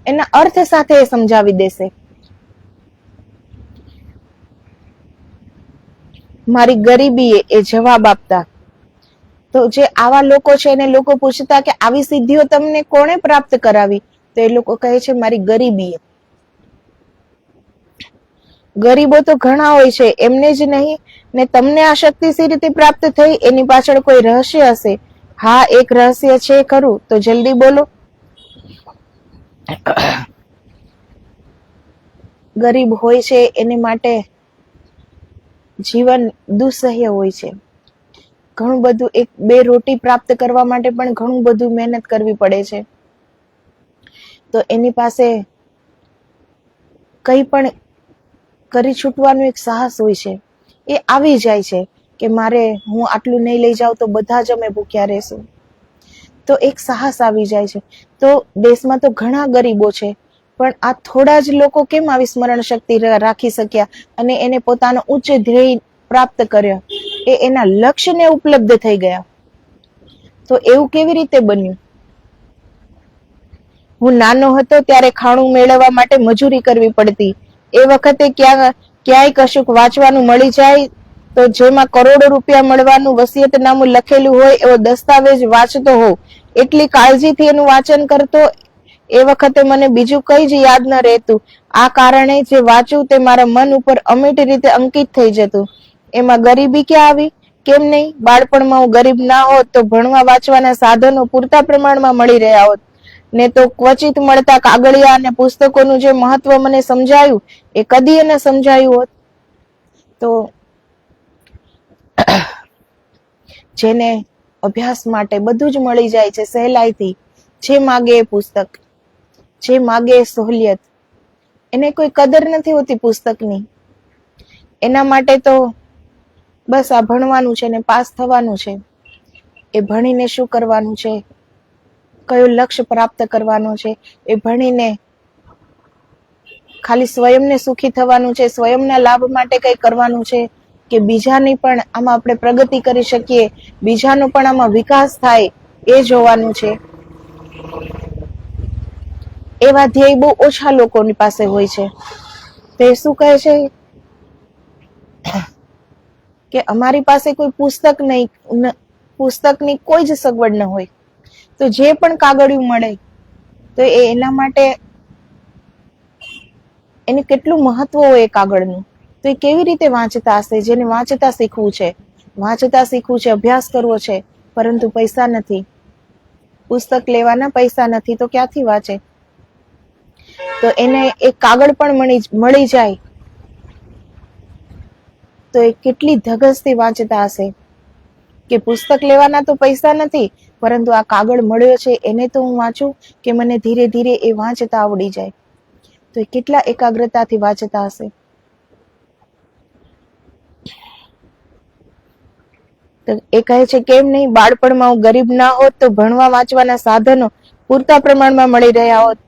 એના અર્થ સાથે એ સમજાવી દેશે. મારી ગરીબી એ જવાબ આપતા. તો જે આવા લોકો છે એને લોકો પૂછતા કે આવી સિદ્ધિઓ તમને કોણે પ્રાપ્ત કરાવી? તો એ લોકો કહે છે મારી ગરીબી. ગરીબો તો ઘણા હોય છે, એમને જ નહીં ને તમને આ શક્તિ સી રીતે પ્રાપ્ત થઈ એની પાછળ કોઈ રહસ્ય હશે. હા, એક રહસ્ય છે ખરું, તો જલ્દી બોલો. ગરીબ હોય છે એને માટે જીવન દુઃસહ્ય હોય છે. ઘણું બધું, 1-2 રોટી પ્રાપ્ત કરવા માટે પણ ઘણું બધું મહેનત કરવી પડે છે. તો એની પાસે કંઈ પણ કરી છૂટવાનું એક સાહસ હોય છે, એ આવી જાય છે કે હું આટલું નહીં લઈ જાઉં તો બધા જ અમે ભૂખ્યા રહેશું. તો એક સાહસ આવી જાય છે. તો દેશમાં તો ઘણા ગરીબો છે, પણ આ થોડા જ લોકો કેમ આવી સ્મરણ શક્તિ રાખી શક્યા અને એને પોતાનો ઉચ્ચ ધ્યેય પ્રાપ્ત કર્યો, એ એના લક્ષ્યને ઉપલબ્ધ થઈ ગયા. તો એવું કેવી રીતે બન્યું? હું નાનો હતો ત્યારે ખાણું મેળવવા માટે મજૂરી કરવી પડતી. એ વખતે ક્યાંય કશુંક વાંચવાનું મળી જાય તો જેમાં કરોડો રૂપિયા મળવાનું વસિયતનામું લખેલું હોય એવો દસ્તાવેજ વાંચતો હોઉં. એટલી કાળજીથી એનું વાંચન કરતો. એ વખતે મને બીજું કઈ જ યાદ ન રહેતું. આ કારણે જે વાંચું તે મારા મન ઉપર અમિટ રીતે અંકિત થઈ જતું. એમાં ગરીબી ક્યાં આવી? કેમ નહીં? બાળપણમાં હું ગરીબ ના હોત તો ભણવા વાંચવાના સાધનો પૂરતા પ્રમાણમાં મળી રહ્યા હોત ને તો ક્વચિત મળતા કાગળિયા અને પુસ્તકોનું જે મહત્વ મને સમજાયું એ કદી એને સમજાયું હોત. તો જેને અભ્યાસ માટે બધું જ મળી જાય છે સહેલાઈથી, જે માગે એ પુસ્તક, જે માગે એ સહુલિયત. એને કોઈ કદર નથી હોતી પુસ્તકની. એના માટે તો બસ આ ભણવાનું છે ને પાસ થવાનું છે. એ ભણીને શું કરવાનું છે, કયું લક્ષ્ય પ્રાપ્ત કરવાનું છે, એ ભણીને ખાલી સ્વયંને સુખી થવાનું છે, સ્વયંના લાભ માટે કઈ કરવાનું છે, કે બીજાની પણ આમાં આપણે પ્રગતિ કરી શકીએ, બીજાનો પણ આમાં વિકાસ થાય, એ જોવાનું છે. એવા ધ્યેય બહુ ઓછા લોકોની પાસે હોય છે. તે શું કહે છે કે અમારી પાસે કોઈ પુસ્તક નહીં, પુસ્તકની કોઈ જ સગવડ ન હોય, તો જે પણ કાગળિયું મળે તો એના માટે એને કેટલું મહત્વ હોય એ કાગળનું. તો એ કેવી રીતે વાંચતા હશે? જેને વાંચતા શીખવું છે, અભ્યાસ કરવો છે, પરંતુ પૈસા નથી, પુસ્તક લેવાના પૈસા નથી, તો ક્યાંથી વાંચે? તો એને એક કાગળ પણ મળી જાય તો એ કેટલી ધગસથી વાંચતા હશે કે પુસ્તક લેવાના તો પૈસા નથી, પરંતુ આ કાગળ મળ્યો છે એને તો હું વાંચું કે મને ધીરે ધીરે એ વાંચતા આવડી જાય. તો એ કેટલા એકાગ્રતાથી વાંચતા હશે. તો એ કહે છે કેમ નહીં, બાળપણમાં હું ગરીબ ના હોત તો ભણવા વાંચવાના સાધનો પૂરતા પ્રમાણમાં મળી રહ્યા હોત,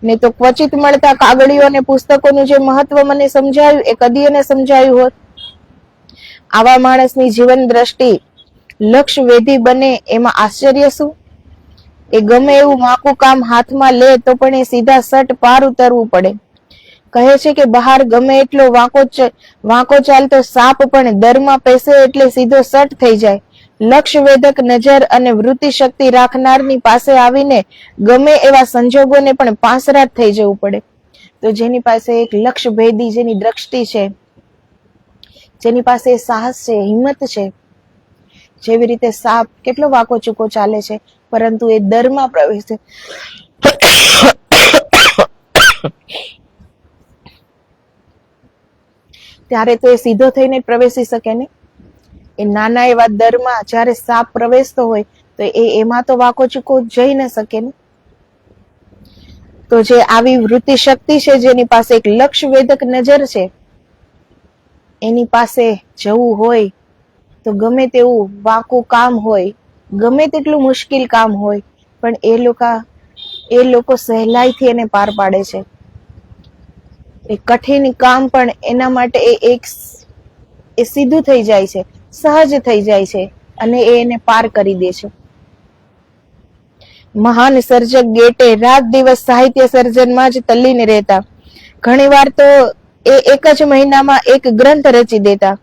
ને તો ક્વચિત મળતા કાગળીઓ અને પુસ્તકોનું જે મહત્વ મને સમજાયું એ કદી એને સમજાયું હોત. આવા માણસની જીવન દ્રષ્ટિ લક્ષ્ય વેધી બને એમાં આશ્ચર્ય શું? એ ગમે એવું વાંકું કામ હાથમાં લે તો પણ એ સીધા સટ પાર ઉતરવું પડે. કહે છે કે બહાર ગમે એટલો વાંકો ચાલતો સાપ પણ દરમાં પેસે એટલે સીધો સટ થઈ જાય. લક્ષ્ય વેધક નજર અને વૃત્તિ શક્તિ રાખનારની પાસે આવીને ગમે એવા સંજોગોને પણ પાસરાટ થઈ જવું પડે. તો જેની પાસે એક લક્ષ્ય ભેદી જેની દ્રષ્ટિ છે, જેની પાસે સાહસ છે, હિંમત છે, જેવી રીતે સાપ કેટલો વાંકો ચૂકો ચાલે છે પરંતુ એ દરમાં પ્રવેશે ત્યારે તો એ સીધો થઈને પ્રવેશી શકે ને. એ નાના એવા દરમાં જ્યારે સાપ પ્રવેશતો હોય તો એમાં તો વાંકો ચૂકો જઈ ન શકે ને. તો જે આવી વૃત્તિ શક્તિ છે, જેની પાસે એક લક્ષ્ય વેધક નજર છે, એની પાસે જવું હોય તો ગમે તેવું વાંકું કામ હોય, ગમે તેટલું મુશ્કેલ કામ હોય, પણ એ લોકો સહેલાઈથી એને પાર પાડે છે. એ કઠિન કામ પણ એના માટે એ સીધું થઈ જાય છે, સહજ થઈ જાય છે અને એને પાર કરી દે છે. મહાન સર્જક ગેટે રાત દિવસ સાહિત્ય સર્જનમાં જ તલ્લીન રહેતા. ઘણીવાર તો એ એક જ મહિનામાં એક ગ્રંથ રચી દેતા.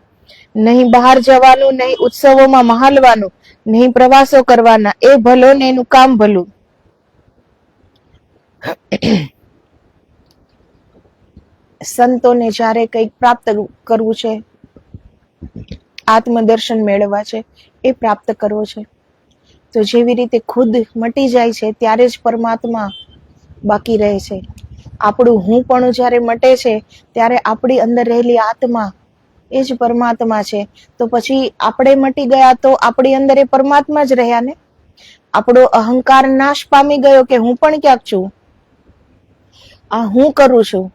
નહીં બહાર જવાનું, નહીં ઉત્સવોમાં મહાલવાનું, નહીં પ્રવાસો કરવાના, એ ભલો ને એનું કામ ભલું. સંતોને જ્યારે કંઈક પ્રાપ્ત કરવું છે, આત્મદર્શન મેળવવા છે, એ પ્રાપ્ત કરવો છે, તો જેવી રીતે ખુદ મટી જાય છે ત્યારે જ પરમાત્મા બાકી રહે છે. આપણું હું પણ જ્યારે મટે છે ત્યારે આપણી અંદર રહેલી આત્મા એ જ પરમાત્મા છે. તો પછી આપણે મટી ગયા તો આપણી અંદર એ પરમાત્મા જ રહ્યા ને. આપણો અહંકાર નાશ પામી ગયો કે હું પણ ક્યાંક છું, આ હું કરું છું.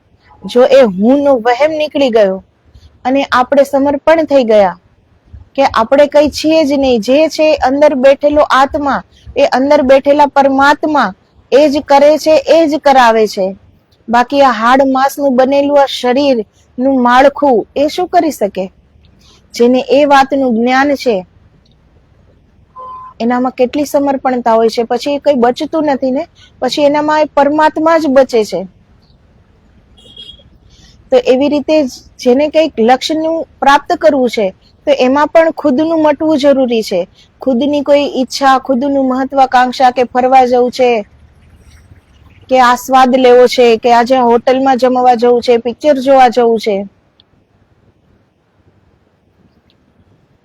જો એ હું નો વહેમ નીકળી ગયો અને આપણે સમર્પણ થઈ ગયા કે આપણે કઈ છીએ જ નહીં, જે છે અંદર બેઠેલો આત્મા, એ અંદર બેઠેલા પરમાત્મા એ જ કરે છે, એ જ કરાવે છે. બાકી આ હાડ માંસનું બનેલું આ શરીર નું માળખું એ શું કરી શકે? જેને એ વાતનું જ્ઞાન છે એનામાં કેટલી સમર્પણતા હોય છે, પછી એ કઈ બચતું નથી ને, પછી એનામાં એ પરમાત્મા જ બચે છે. તો એવી રીતે જેને કંઈક લક્ષ્યનું પ્રાપ્ત કરવું છે તો એમાં પણ ખુદનું મટવું જરૂરી છે. ખુદની કોઈ ઈચ્છા, ખુદનું મહત્વાકાંક્ષા કે ફરવા જવું છે, કે આ સ્વાદ લેવો છે, કે આજે હોટલમાં જમવા જવું છે, પિક્ચર જોવા જવું છે,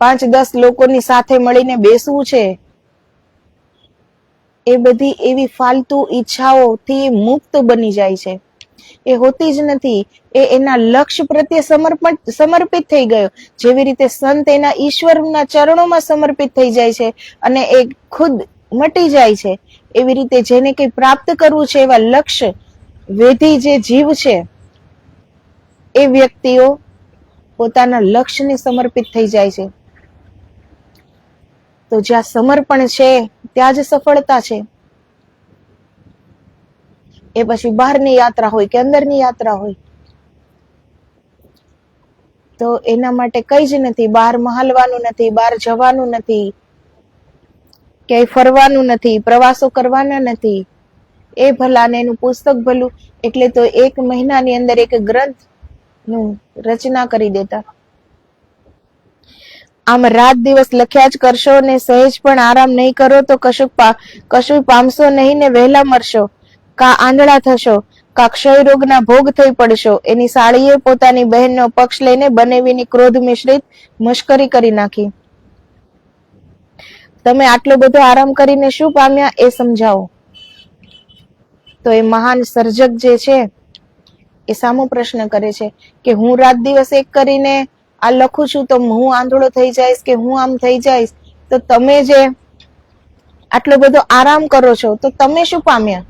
5-10 લોકોની સાથે મળીને બેસવું છે, એ બધી એવી ફાલતુ ઈચ્છાઓથી મુક્ત બની જાય છે. એ હોતી જ નથી. એ એના લક્ષ્ય પ્રત્યે સમર્પિત થઈ ગયો. જેવી રીતે સંત એના ઈશ્વરના ચરણોમાં સમર્પિત થઈ જાય છે અને એ ખુદ મટી જાય છે, એવી રીતે જેને કંઈ પ્રાપ્ત કરવું છે એવા લક્ષ્ય વેધી જે જીવ છે એ વ્યક્તિઓ પોતાના લક્ષ્યને સમર્પિત થઈ જાય છે. તો જ્યાં સમર્પણ છે ત્યાં જ સફળતા છે. એ પછી બહારની યાત્રા હોય કે અંદરની યાત્રા હોય, તો એના માટે કઈ જ નથી. બહાર મહાલવાનું નથી, બહાર જવાનું નથી, ક્યાંય ફરવાનું નથી, પ્રવાસો કરવાના નથી. એ ભલા ને એનું પુસ્તક ભલું. એટલે તો 1 મહિનાની અંદર એક ગ્રંથ નું રચના કરી દેતા. આમ રાત દિવસ લખ્યા જ કરશો ને સહેજ પણ આરામ નહીં કરો તો કશું પામશો નહીં ને વહેલા મરશો. કા આંધળા થશો, કા ક્ષય રોગના ભોગ થઈ પડશો. એની સાળીએ પોતાની બહેનનો પક્ષ લઈને બનેવીની ક્રોધ મિશ્રિત મશ્કરી કરી નાખી. તમે આટલો બધો આરામ કરીને શું પામ્યા એ સમજાવો. તો એ મહાન સર્જક જે છે એ સામો પ્રશ્ન કરે છે કે હું રાત દિવસ એક કરીને આ લખું છું તો હું આંધળો થઈ જઈશ કે હું આમ થઈ જઈશ, તો તમે જે આટલો બધો આરામ કરો છો તો તમે શું પામ્યા?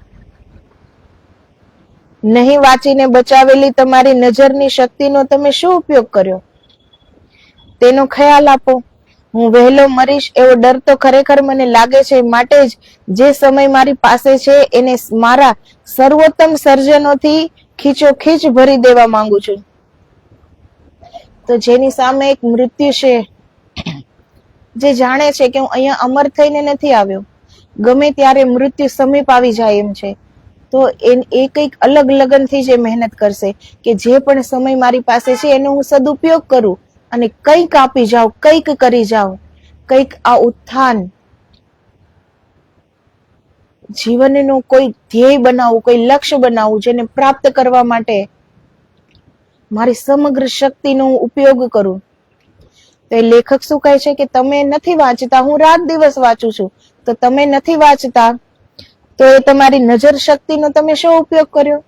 નહીં વાંચીને બચાવેલી તમારી નજરની શક્તિનો તમે શું ઉપયોગ કર્યો? તેનો ખ્યાલ આપો. હું વહેલો મરીશ એવો ડર તો ખરેખર મને લાગે છે, માટે જ જે સમય મારી પાસે છે એને મારા સર્વોત્તમ સર્જનોથી ખીચોખીચ ભરી દેવા માંગુ છું. તો જેની સામે એક મૃત્યુ છે, જે જાણે છે કે હું અહીંયા અમર થઈને નથી આવ્યો, ગમે ત્યારે મૃત્યુ સમીપ આવી જાય એમ છે, તો એ કંઈક અલગ લગનથી જે મહેનત કરશે કે જે પણ સમય મારી પાસે છે એનો હું સદુપયોગ કરું અને કંઈક આપી જાઉં, કંઈક કરી જાઉં, કંઈક આ ઉત્થાન જીવનનું કોઈ ધ્યેય બનાવવું, કોઈ લક્ષ્ય બનાવવું, જેને પ્રાપ્ત કરવા માટે મારી સમગ્ર શક્તિનો ઉપયોગ કરું. તો એ લેખક શું કહે છે કે તમે નથી વાંચતા, હું રાત દિવસ વાંચું છું. તો તમે નથી વાંચતા તો એ તમારી નજર શક્તિનો તમે શું ઉપયોગ કર્યો?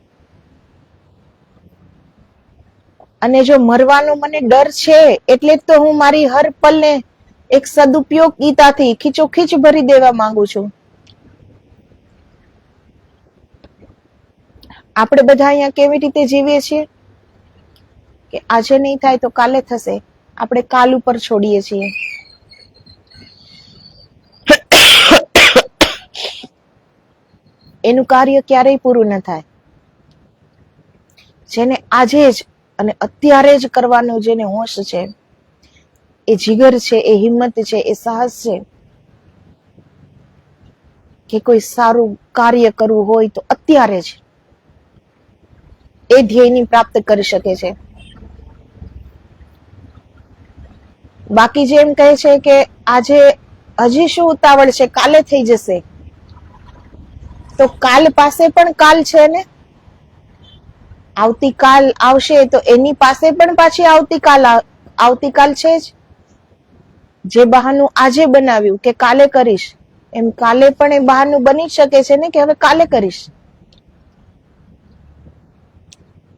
અને જો મરવાનો મને ડર છે એટલે જ તો હું મારી હર પલને એક સદુપયોગીતાથી ખીચોખીચ ભરી દેવા માંગુ છું. આપણે બધા અહીંયા કેવી રીતે જીવીએ છીએ કે આજે નહીં થાય તો કાલે થશે, આપણે કાલ ઉપર છોડીએ છીએ. એનું કાર્ય ક્યારેય પૂરું ન થાય. જેને આજે જ અને અત્યારે જ કરવાનો જેને હોશ છે, એ જીગર છે, એ હિંમત છે, એ સાહસ છે કે કોઈ સારું કાર્ય કરવું હોય તો અત્યારે જ એ ધ્યેયની પ્રાપ્ત કરી શકે છે. બાકી જે એમ કહે છે કે આજે હજી શું ઉતાવળ છે, કાલે થઈ જશે, તો કાલ પાસે પણ કાલ છે ને. આવતીકાલ આવશે તો એની પાસે પણ પાછી આવતીકાલ છે જ. જે બહાનું આજે બનાવ્યું કે કાલે કરીશ, એમ કાલે પણ એ બહાનું બની શકે છે ને કે હવે કાલે કરીશ.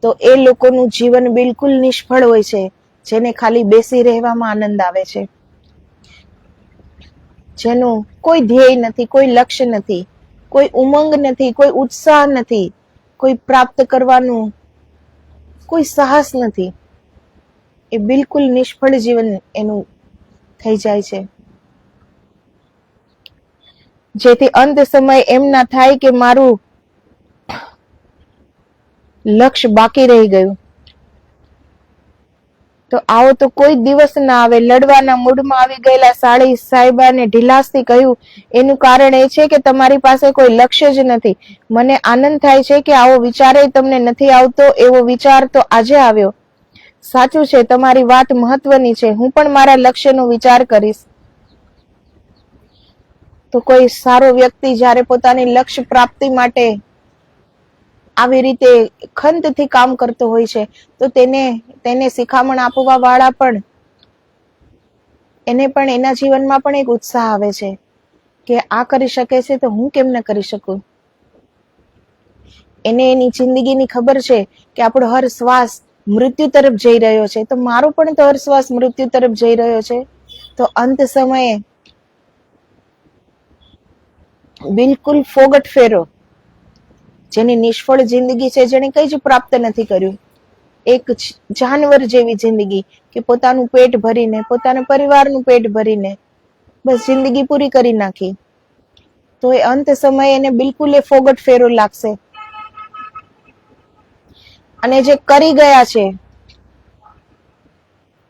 તો એ લોકોનું જીવન બિલકુલ નિષ્ફળ હોય છે, જેને ખાલી બેસી રહેવામાં આનંદ આવે છે, જેનું કોઈ ધ્યેય નથી, કોઈ લક્ષ્ય નથી, કોઈ ઉમંગ નથી, કોઈ ઉત્સાહ નથી, કોઈ પ્રાપ્ત કરવાનું કોઈ સાહસ નથી. એ બિલકુલ નિષ્ફળ જીવન એનું થઈ જાય છે. જેથી અંત સમય એમ ના થાય કે મારું લક્ષ્ય બાકી રહી ગયું. તો આવો તો કોઈ દિવસ ના આવે. લડવાના મૂડમાં આવી ગયેલા સાળી સાહેબાને ઢીલાસથી કહ્યું, એનું કારણ એ છે કે તમારી પાસે કોઈ લક્ષ્ય જ નથી. મને આનંદ થાય છે કે આવો વિચાર તમને નથી આવતો. એવો વિચાર તો આજે આવ્યો. સાચું છે, તમારી વાત મહત્વની છે. હું પણ મારા લક્ષ્યનો વિચાર કરીશ. તો કોઈ સારો વ્યક્તિ જ્યારે પોતાની લક્ષ્ય પ્રાપ્તિ માટે આવી રીતે ખંતથી કામ કરતો હોય છે, તો તેને શિખામણ આપવા વાળા પણ એને પણ એના જીવનમાં પણ એક ઉત્સાહ આવે છે કે આ કરી શકે છે તો હું કેમ ન કરી શકું. એને એની જિંદગીની ખબર છે કે આપણો હર શ્વાસ મૃત્યુ તરફ જઈ રહ્યો છે, તો મારો પણ તો હર શ્વાસ મૃત્યુ તરફ જઈ રહ્યો છે. તો અંત સમયે બિલકુલ ફોગટ ફેરો જેની નિષ્ફળ જિંદગી છે, જેને કંઈ જ પ્રાપ્ત નથી કર્યું, એક જાનવર જેવી જિંદગી કે પોતાનું પેટ ભરીને, પોતાના પરિવારનું પેટ ભરીને બસ જિંદગી પૂરી કરી નાખી, તો એ અંત સમયે એને બિલકુલ એ ફોગટ ફેરો લાગશે. અને જે કરી ગયા છે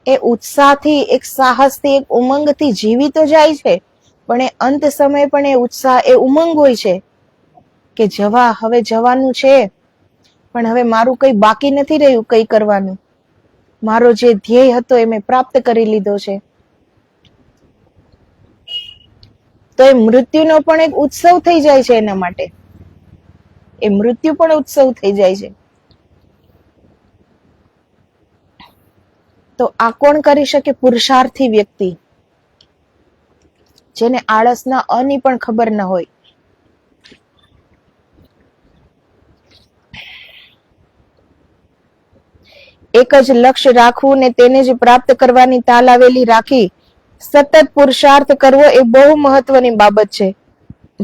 એ ઉત્સાહથી, એક સાહસથી, એક ઉમંગથી જીવી તો જાય છે, પણ એ અંત સમયે પણ એ ઉત્સાહ, એ ઉમંગ હોય છે કે હવે જવાનું છે, પણ હવે મારું કઈ બાકી નથી રહ્યું કઈ કરવાનું. મારો જે ધ્યેય હતો એ મેં પ્રાપ્ત કરી લીધો છે. તો એ મૃત્યુનો પણ એક ઉત્સવ થઈ જાય છે એના માટે. એ મૃત્યુ પણ ઉત્સવ થઈ જાય છે. તો આ કોણ કરી શકે? પુરુષાર્થી વ્યક્તિ, જેને આળસના અની પણ ખબર ન હોય. એક જ લક્ષ્ય રાખવું ને તેને જ પ્રાપ્ત કરવાની તાલાવેલી રાખી સતત પુરુષાર્થ કરવો એ બહુ મહત્વની બાબત છે.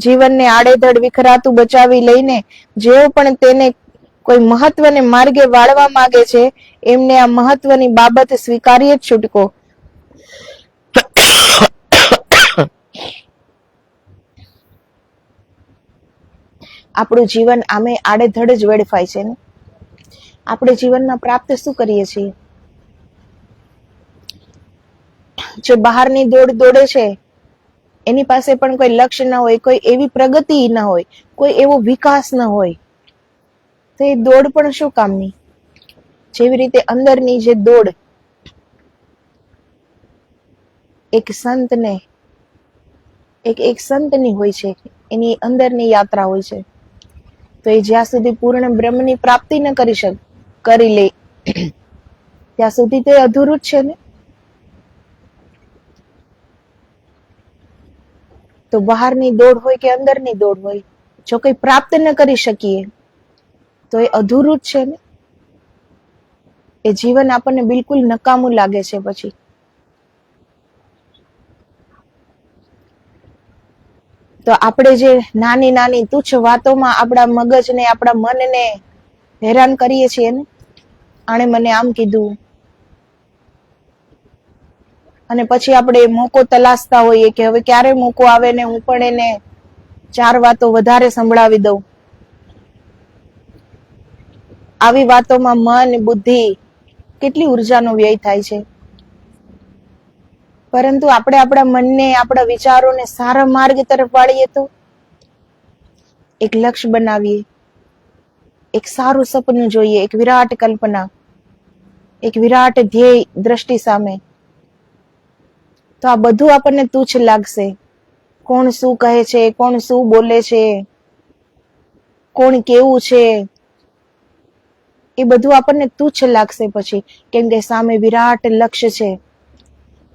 જીવનને આડેધડ વિખરાતું બચાવી લઈને જેઓ પણ તેને કોઈ મહત્વને માર્ગે વાળવા માંગે છે, એમને આ મહત્વની બાબત સ્વીકારીએ જ છૂટકો. આપણું જીવન આમે આડેધડ જ વેડફાય છે ને. આપણે જીવનમાં પ્રાપ્ત શું કરીએ છીએ? જે બહારની દોડ દોડે છે એની પાસે પણ કોઈ લક્ષ્ય ન હોય, કોઈ એવી પ્રગતિ ન હોય, કોઈ એવો વિકાસ ન હોય, તો એ દોડ પણ શું કામની? જેવી રીતે અંદરની જે દોડ એક સંતને, એક સંતની હોય છે, એની અંદરની યાત્રા હોય છે, તો એ જ્યાં સુધી પૂર્ણ બ્રહ્મની પ્રાપ્તિ ન કરી લે ત્યાં સુધી તો એ અધૂરું જ છે ને. તો બહારની દોડ હોય કે અંદરની દોડ હોય, જો કંઈ પ્રાપ્ત ન કરી શકીએ તો એ અધૂરું જ છે ને. એ જીવન આપણને બિલકુલ નકામું લાગે છે પછી. તો આપણે જે નાની નાની તુચ્છ વાતોમાં આપણા મગજને, આપણા મનને હેરાન કરીએ છીએ ને, આણે મને આમ કીધું, અને પછી આપણે મોકો તલાશતા હોઈએ કે હવે ક્યારે મોકો આવે ને હું પણ એને 4 વાતો વધારે સંભળાવી દઉં. આવી વાતોમાં મન, બુદ્ધિ, કેટલી ઉર્જાનો વ્યય થાય છે. પરંતુ આપણે આપણા મનને, આપણા વિચારોને સારા માર્ગ તરફ વાળીએ તો, એક લક્ષ્ય બનાવીએ, એક સારું સપનું જોઈએ, એક વિરાટ કલ્પના, એક વિરાટ ધ્યેય દ્રષ્ટિ સામે, તો આ બધું આપણને તુચ્છ લાગશે. કોણ શું કહે છે, કોણ શું બોલે છે, કોણ કેવું છે, એ બધું આપણને તુચ્છ લાગશે પછી, કેમ કે સામે વિરાટ લક્ષ્ય છે.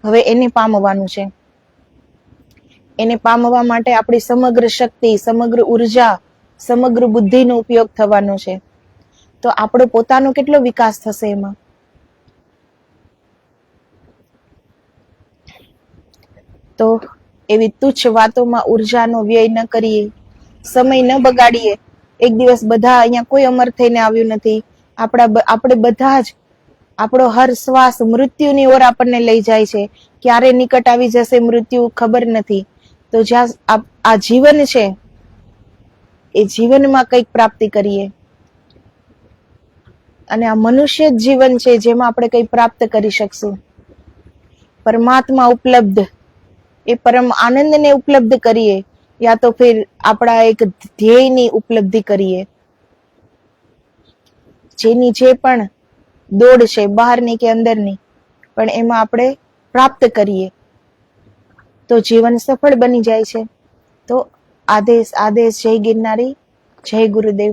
હવે એને પામવાનું છે. એને પામવા માટે આપણી સમગ્ર શક્તિ, સમગ્ર ઉર્જા, સમગ્ર બુદ્ધિનો ઉપયોગ થવાનો છે. તો આપણો પોતાનો કેટલો વિકાસ થશે એમાં. તો એવી તુચ્છ વાતોમાં ઉર્જાનો વ્યય ન કરીએ, સમય ન બગાડીએ. એક દિવસ બધા, અહીંયા કોઈ અમર થઈને આવ્યું નથી. આપણે બધા જ, આપણો હર શ્વાસ મૃત્યુની ઓર આપણને લઈ જાય છે. ક્યારે નિકટ આવી જશે મૃત્યુ ખબર નથી. તો જ્યાં આ જીવન છે, એ જીવનમાં કંઈક પ્રાપ્તિ કરીએ. અને આ મનુષ્ય જ જીવન છે જેમાં આપણે કંઈ પ્રાપ્ત કરી શકશું. પરમાત્મા ઉપલબ્ધ, એ પરમ આનંદને ઉપલબ્ધ કરીએ, યા તો ફિર આપણા એક ધ્યેયની ઉપલબ્ધિ કરીએ. જેની જે પણ દોડ છે, બહારની કે અંદરની, પણ એમાં આપણે પ્રાપ્ત કરીએ તો જીવન સફળ બની જાય છે. તો આદેશ, જય ગિરનારી, જય ગુરુદેવ.